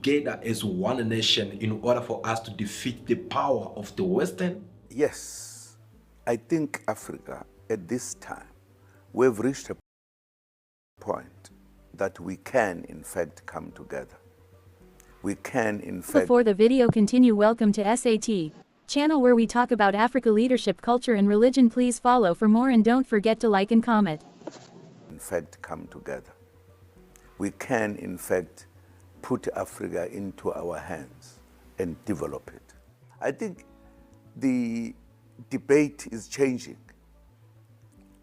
together as one nation in order for us to defeat the power of the Western? Yes, I think Africa at this time, we've reached a point that we can in fact come together. We can in fact... Before the video continue, welcome to SAT channel where we talk about Africa leadership, culture and religion. Please follow for more and don't forget to like and comment. In fact come together. We can in fact put Africa into our hands and develop it. I think the debate is changing,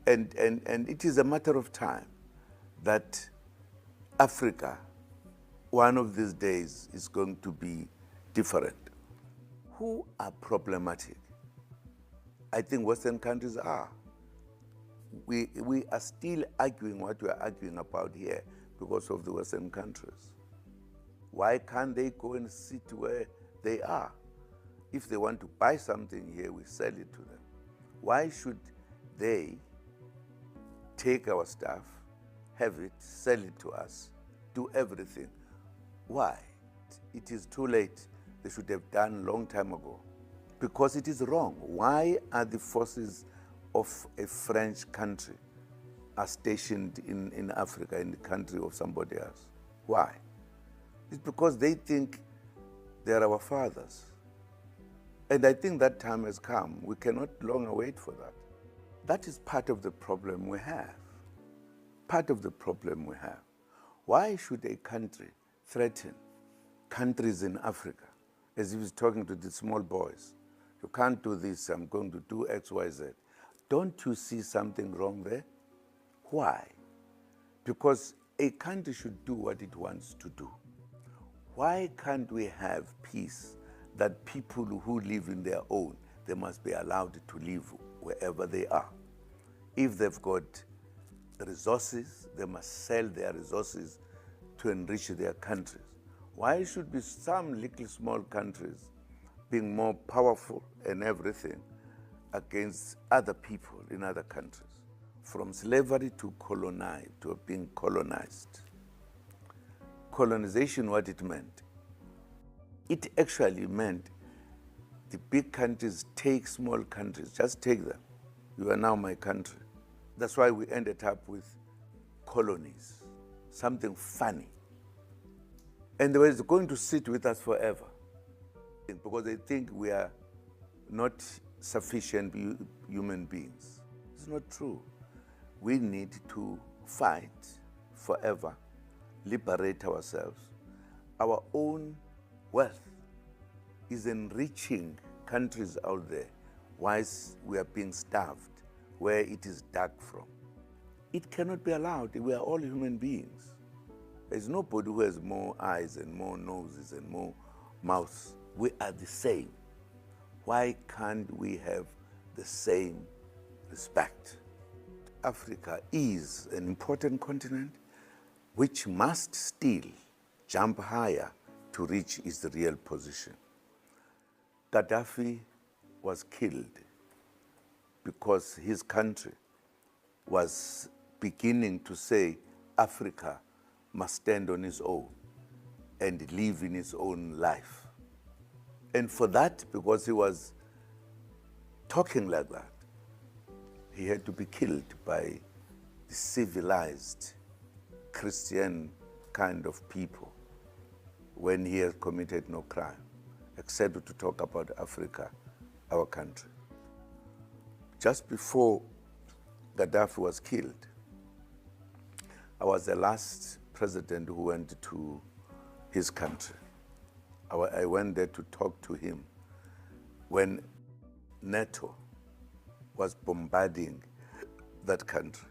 and it is a matter of time that Africa, one of these days, is going to be different. Who are problematic? I think Western countries are. We are still arguing what we are arguing about here because of the Western countries. Why can't they go and sit where they are? If they want to buy something here, we sell it to them. Why should they take our stuff, have it, sell it to us, do everything? Why? It is too late. They should have done a long time ago. Because it is wrong. Why are the forces of a French country are stationed in Africa, in the country of somebody else? Why? It's because they think they're our fathers. And I think that time has come. We cannot longer wait for that. That is part of the problem we have. Part of the problem we have. Why should a country threaten countries in Africa as if he's talking to the small boys? You can't do this, I'm going to do X, Y, Z. Don't you see something wrong there? Why? Because a country should do what it wants to do. Why can't we have peace that people who live in their own, they must be allowed to live wherever they are? If they've got resources, they must sell their resources to enrich their countries. Why should be some little small countries being more powerful and everything against other people in other countries? From slavery to being colonized. Colonization, what it meant? It actually meant the big countries take small countries, just take them. You are now my country. That's why we ended up with colonies, something funny. And they were going to sit with us forever because they think we are not sufficient human beings. It's not true. We need to fight forever, liberate ourselves. Our own wealth is enriching countries out there whilst we are being starved where it is dug from. It cannot be allowed. We are all human beings. There's nobody who has more eyes and more noses and more mouths. We are the same. Why can't we have the same respect? Africa is an important continent which must still jump higher to reach its real position. Gaddafi was killed because his country was beginning to say Africa must stand on its own and live in its own life. And for that, because he was talking like that, he had to be killed by the civilized Christian kind of people when he had committed no crime, except to talk about Africa, our country. Just before Gaddafi was killed, I was the last president who went to his country. I went there to talk to him when NATO was bombarding that country.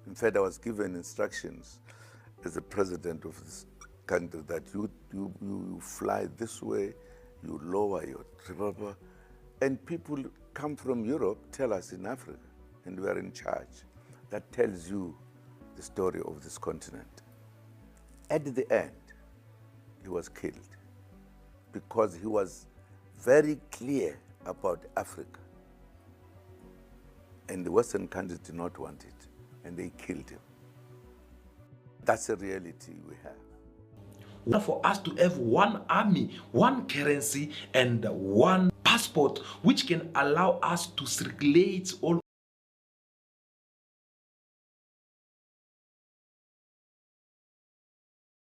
In fact, I was given instructions as the president of this country that you fly this way, you lower your revolver, and people come from Europe tell us in Africa, and we are in charge. That tells you the story of this continent. At the end, he was killed because he was very clear about Africa. And the Western countries did not want it, and they killed him. That's a reality we have. order for us to have one army, one currency, and one passport, which can allow us to circulate all